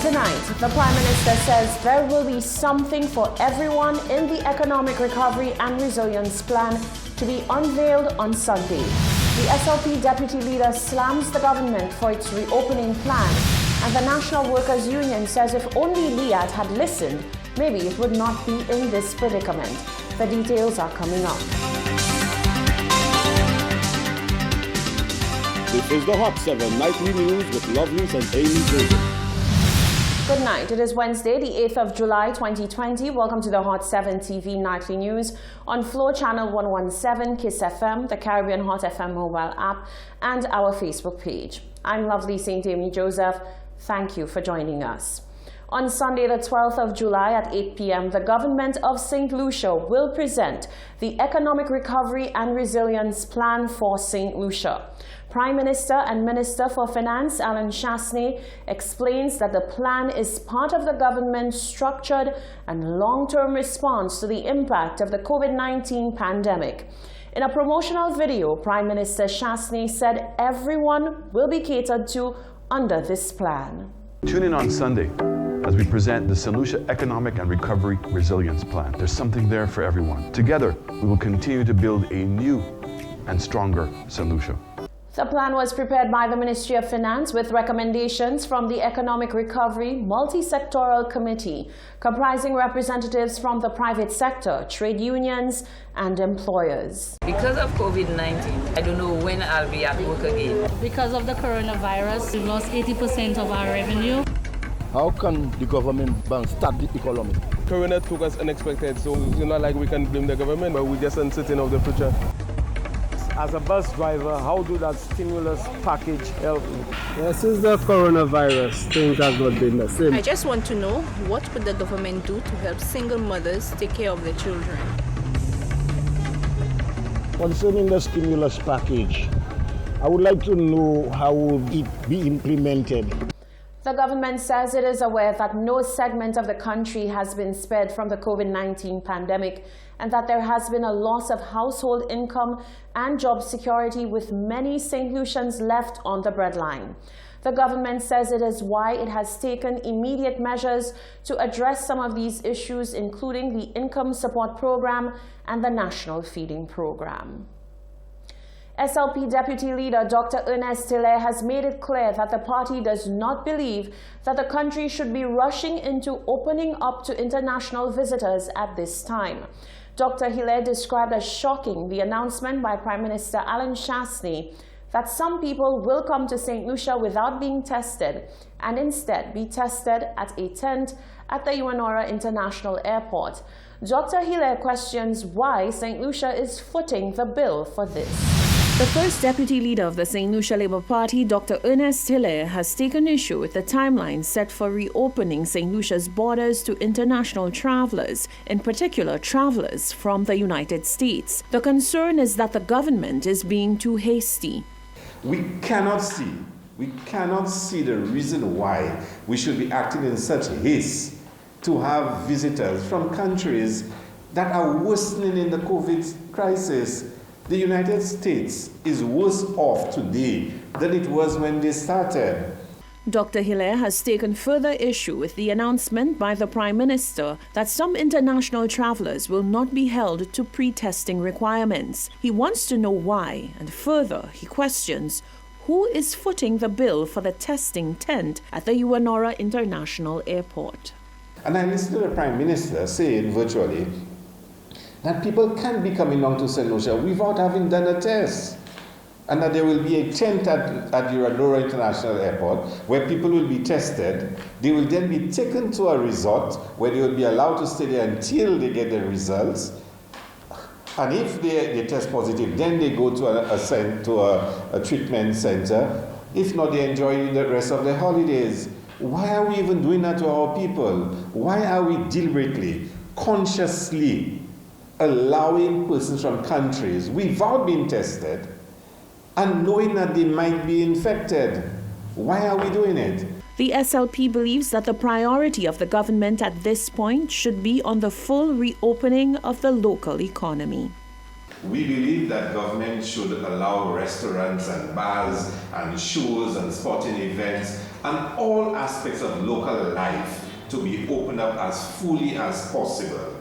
Tonight, the Prime Minister says there will be something for everyone in the Economic Recovery and Resilience Plan to be unveiled on Sunday. The SLP Deputy Leader slams the government for its reopening plan, and the National Workers' Union says if only Liat had listened, maybe it would not be in this predicament. The details are coming up. This is the Hot 7 Nightly News with Loveless and Amy Joseph. Good night. It is Wednesday, the 8th of July, 2020. Welcome to the Hot 7 TV Nightly News on Flow Channel 117, Kiss FM, the Caribbean Hot FM mobile app, and our Facebook page. I'm Lovely St. Amy Joseph. Thank you for joining us. On Sunday, the 12th of July at 8 p.m., the government of St. Lucia will present the Economic Recovery and Resilience Plan for St. Lucia. Prime Minister and Minister for Finance, Alan Chastanet, explains that the plan is part of the government's structured and long-term response to the impact of the COVID-19 pandemic. In a promotional video, Prime Minister Chastanet said everyone will be catered to under this plan. Tune in on Sunday as we present the St. Lucia Economic and Recovery Resilience Plan. There's something there for everyone. Together, we will continue to build a new and stronger St. Lucia. The plan was prepared by the Ministry of Finance with recommendations from the Economic Recovery Multi-Sectoral Committee, comprising representatives from the private sector, trade unions, and employers. Because of COVID-19, I don't know when I'll be at work again. Because of the coronavirus, we've lost 80% of our revenue. How can the government start the economy? Corona took us unexpected, so it's not like we can blame the government, but we're just uncertain of the future. As a bus driver, how do that stimulus package help you? Yeah, since the coronavirus, things have not been the same. I just want to know what would the government do to help single mothers take care of their children. Concerning the stimulus package, I would like to know how would it be implemented. The government says it is aware that no segment of the country has been spared from the COVID-19 pandemic and that there has been a loss of household income and job security, with many St. Lucians left on the breadline. The government says it is why it has taken immediate measures to address some of these issues, including the Income Support Program and the National Feeding Program. SLP Deputy Leader Dr. Ernest Hilaire has made it clear that the party does not believe that the country should be rushing into opening up to international visitors at this time. Dr. Hilaire described as shocking the announcement by Prime Minister Alan Chastanet that some people will come to St. Lucia without being tested and instead be tested at a tent at the Uanora International Airport. Dr. Hilaire questions why St. Lucia is footing the bill for this. The first deputy leader of the St. Lucia Labour Party, Dr. Ernest Hilaire, has taken issue with the timeline set for reopening St. Lucia's borders to international travelers, in particular travelers from the United States. The concern is that the government is being too hasty. We cannot see the reason why we should be acting in such haste to have visitors from countries that are worsening in the COVID crisis. The United States is worse off today than it was when they started. Dr. Hilaire has taken further issue with the announcement by the Prime Minister that some international travelers will not be held to pre-testing requirements. He wants to know why, and further, he questions who is footing the bill for the testing tent at the Uanora International Airport. And I listened to the Prime Minister saying virtually that people can be coming down to St. Lucia without having done a test. And that there will be a tent at Uanora International Airport where people will be tested. They will then be taken to a resort where they will be allowed to stay there until they get the results. And if they test positive, then they go to a treatment center. If not, they enjoy the rest of their holidays. Why are we even doing that to our people? Why are we deliberately, consciously allowing persons from countries without being tested and knowing that they might be infected? Why are we doing it? The SLP believes that the priority of the government at this point should be on the full reopening of the local economy. We believe that government should allow restaurants and bars and shows and sporting events and all aspects of local life to be opened up as fully as possible.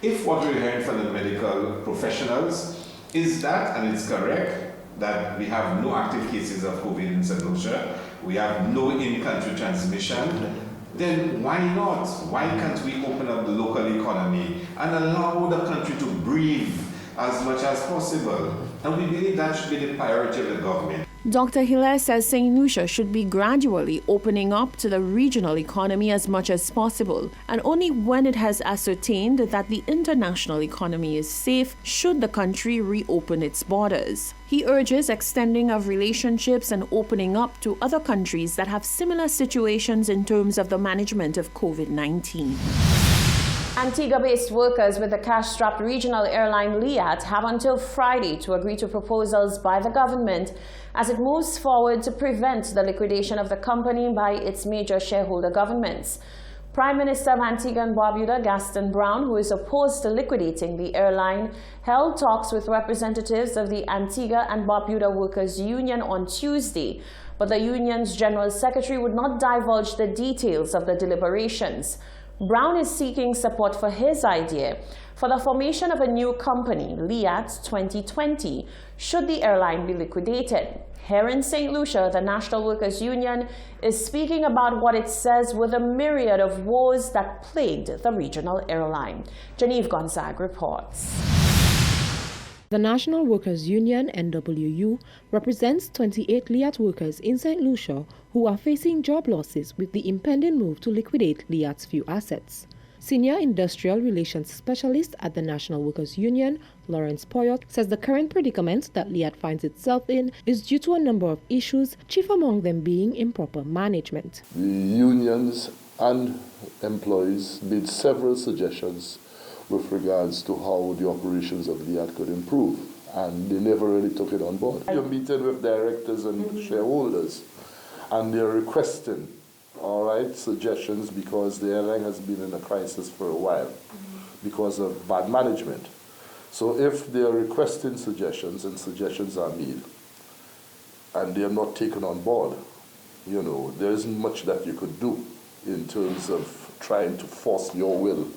If what we're hearing from the medical professionals is that, and it's correct, that we have no active cases of COVID in St. Lucia, we have no in-country transmission, then why not? Why can't we open up the local economy and allow the country to breathe as much as possible? And we believe that should be the priority of the government. Dr. Hilaire says St. Lucia should be gradually opening up to the regional economy as much as possible, and only when it has ascertained that the international economy is safe should the country reopen its borders. He urges extending of relationships and opening up to other countries that have similar situations in terms of the management of COVID-19. Antigua-based workers with the cash-strapped regional airline Liat have until Friday to agree to proposals by the government as it moves forward to prevent the liquidation of the company by its major shareholder governments. Prime Minister of Antigua and Barbuda, Gaston Brown, who is opposed to liquidating the airline, held talks with representatives of the Antigua and Barbuda Workers' Union on Tuesday, but the union's general secretary would not divulge the details of the deliberations. Brown is seeking support for his idea for the formation of a new company, Liat 2020, should the airline be liquidated. Here in St. Lucia, the National Workers' Union is speaking about what it says were the myriad of woes that plagued the regional airline. Genevieve Gonzague reports. The National Workers' Union, NWU, represents 28 Liat workers in St. Lucia who are facing job losses with the impending move to liquidate Liat's few assets. Senior Industrial Relations Specialist at the National Workers' Union, Lawrence Poyot, says the current predicament that Liat finds itself in is due to a number of issues, chief among them being improper management. The unions and employees made several suggestions with regards to how the operations of Liat could improve, and they never really took it on board. You're meeting with directors and shareholders, and they're requesting, suggestions because the airline has been in a crisis for a while because of bad management. So if they are requesting suggestions and suggestions are made, and they are not taken on board, there isn't much that you could do in terms of trying to force your will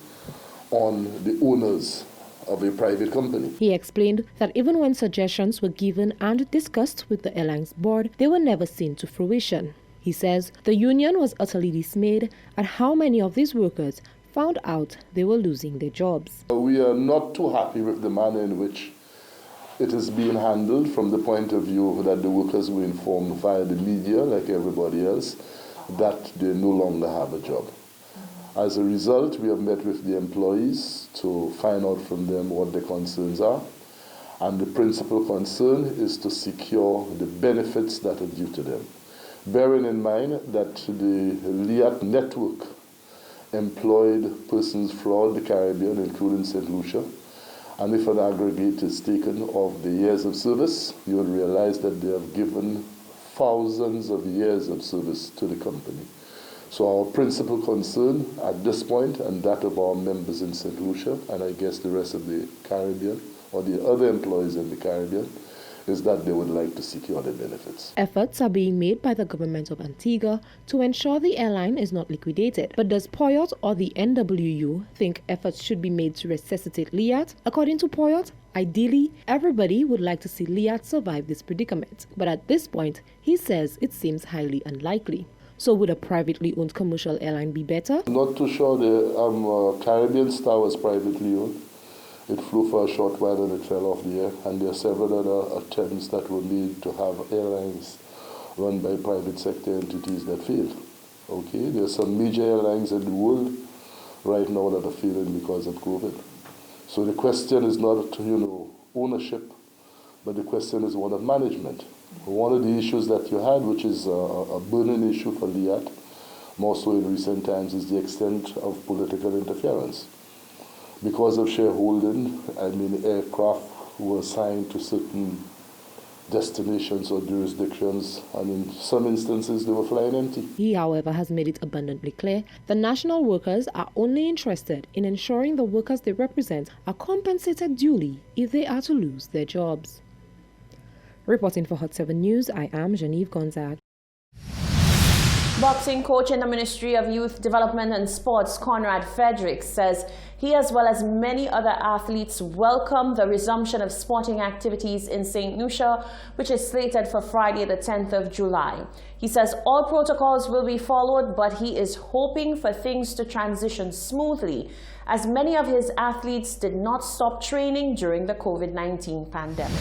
on the owners of a private company. He explained that even when suggestions were given and discussed with the airline's board, they were never seen to fruition. He says the union was utterly dismayed at how many of these workers found out they were losing their jobs. We are not too happy with the manner in which it is being handled from the point of view that the workers were informed via the media, like everybody else, that they no longer have a job. As a result, we have met with the employees to find out from them what their concerns are. And the principal concern is to secure the benefits that are due to them. Bearing in mind that the Liat network employed persons throughout the Caribbean, including St. Lucia, and if an aggregate is taken of the years of service, you will realize that they have given thousands of years of service to the company. So our principal concern at this point, and that of our members in St. Lucia, and I guess the rest of the Caribbean, or the other employees in the Caribbean, is that they would like to secure their benefits. Efforts are being made by the government of Antigua to ensure the airline is not liquidated. But does Poyot or the NWU think efforts should be made to resuscitate Liat? According to Poyot, ideally, everybody would like to see Liat survive this predicament. But at this point, he says it seems highly unlikely. So would a privately owned commercial airline be better? Not too sure. The Caribbean Star was privately owned. It flew for a short while and it fell off the air. And there are several other attempts that were made to have airlines run by private sector entities that failed. Okay, there are some major airlines in the world right now that are failing because of COVID. So the question is not, ownership, but the question is one of management. One of the issues that you had, which is a burning issue for Liat, more so in recent times, is the extent of political interference. Because of shareholding, aircraft were assigned to certain destinations or jurisdictions, and in some instances they were flying empty. He, however, has made it abundantly clear the national workers are only interested in ensuring the workers they represent are compensated duly if they are to lose their jobs. Reporting for Hot 7 News, I am Genevieve Gonzague. Boxing coach in the Ministry of Youth Development and Sports, Conrad Fredericks, says he, as well as many other athletes, welcome the resumption of sporting activities in St. Lucia, which is slated for Friday the 10th of July. He says all protocols will be followed, but he is hoping for things to transition smoothly, as many of his athletes did not stop training during the COVID-19 pandemic.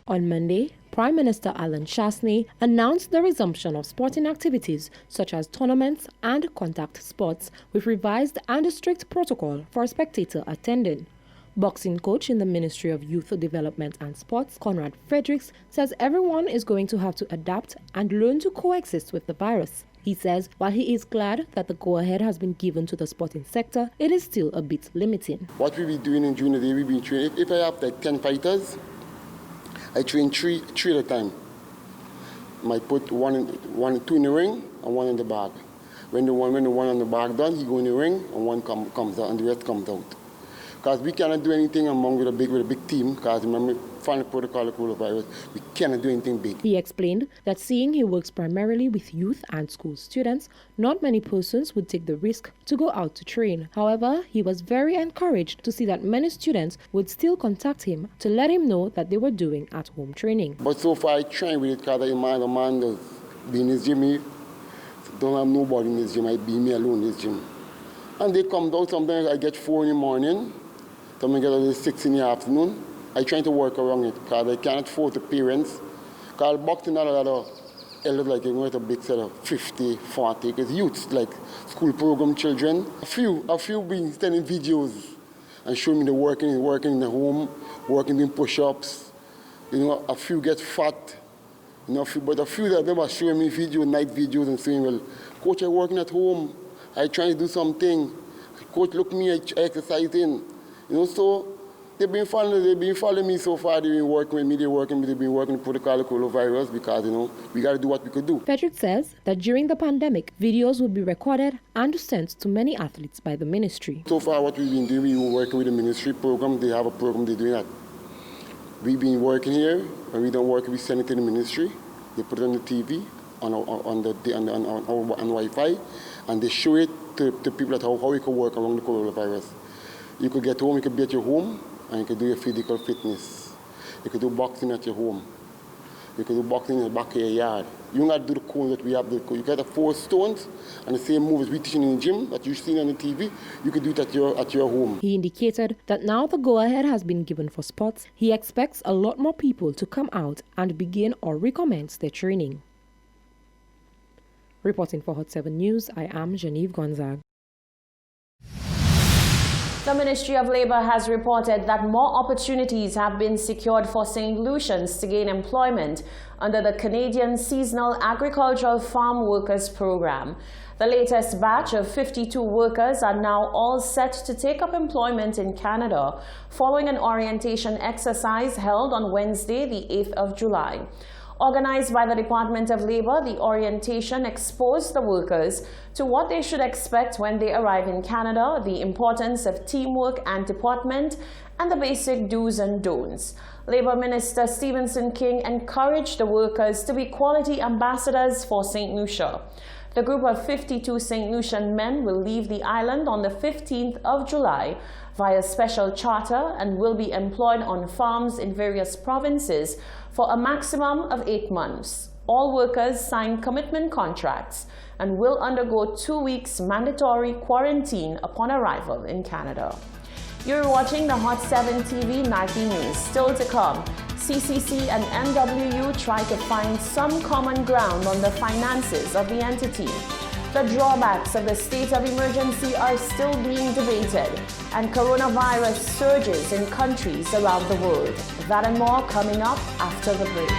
On Monday, Prime Minister Alan Chastanet announced the resumption of sporting activities such as tournaments and contact sports with revised and strict protocol for a spectator attending. Boxing coach in the Ministry of Youth Development and Sports, Conrad Fredericks, says everyone is going to have to adapt and learn to coexist with the virus. He says while he is glad that the go-ahead has been given to the sporting sector, it is still a bit limiting. What we be doing in June, we be training. If I have like 10 fighters, I train three at a time. I put two in the ring and one in the bag. When the one on the bag done, he go in the ring and one comes out and the rest comes out. Because we cannot do anything with a big team, because remember, from the protocol of coronavirus, we cannot do anything big. He explained that seeing he works primarily with youth and school students, not many persons would take the risk to go out to train. However, he was very encouraged to see that many students would still contact him to let him know that they were doing at-home training. But so far I train with it because the man does be in his gym. He don't have nobody in his gym. I be me alone in his gym. And they come down, sometimes I get 4 in the morning, sometimes I get 6 in the afternoon. I try to work around it because I cannot force the parents. Because boxing not a lot of elders like with a big set of 50, 40, because youths like school program children. A few been sending videos and showing me the working in the home, working in push-ups. You know, a few get fat. You know, but a few of them are showing me night videos and saying, well, coach, I'm working at home. I try to do something. Coach, look me, I exercising. You know, so they've been following me so far. They've been working with me. They've been working with protocol of coronavirus because, you know, we got to do what we could do. Patrick says that during the pandemic, videos would be recorded and sent to many athletes by the ministry. So far, what we've been doing, we were working with the ministry program. They have a program they're doing that. We've been working here. When we don't work, we send it to the ministry. They put it on the TV, on Wi-Fi, and they show it to people at how we could work around the coronavirus. You could get home, you could be at your home, and you could do your physical fitness. You could do boxing at your home. You could do boxing in the back of your yard. You don't have to do the cones that we have. You get the 4 stones and the same moves we teaching in the gym that you've seen on the TV. You could do it at your home. He indicated that now the go-ahead has been given for sports, he expects a lot more people to come out and begin or recommence their training. Reporting for Hot 7 News, I am Genevieve Gonzague. The Ministry of Labour has reported that more opportunities have been secured for St. Lucians to gain employment under the Canadian Seasonal Agricultural Farm Workers Program. The latest batch of 52 workers are now all set to take up employment in Canada following an orientation exercise held on Wednesday, the 8th of July. Organized by the Department of Labour, the orientation exposed the workers to what they should expect when they arrive in Canada, the importance of teamwork and deportment, and the basic do's and don'ts. Labour Minister Stephenson King encouraged the workers to be quality ambassadors for St. Lucia. The group of 52 St. Lucian men will leave the island on the 15th of July via special charter and will be employed on farms in various provinces for a maximum of 8 months. All workers sign commitment contracts and will undergo 2 weeks mandatory quarantine upon arrival in Canada. You're watching the Hot 7 TV Nightly News. Still to come, CCC and MWU try to find some common ground on the finances of the entity. The drawbacks of the state of emergency are still being debated, and coronavirus surges in countries around the world. That and more coming up after the break.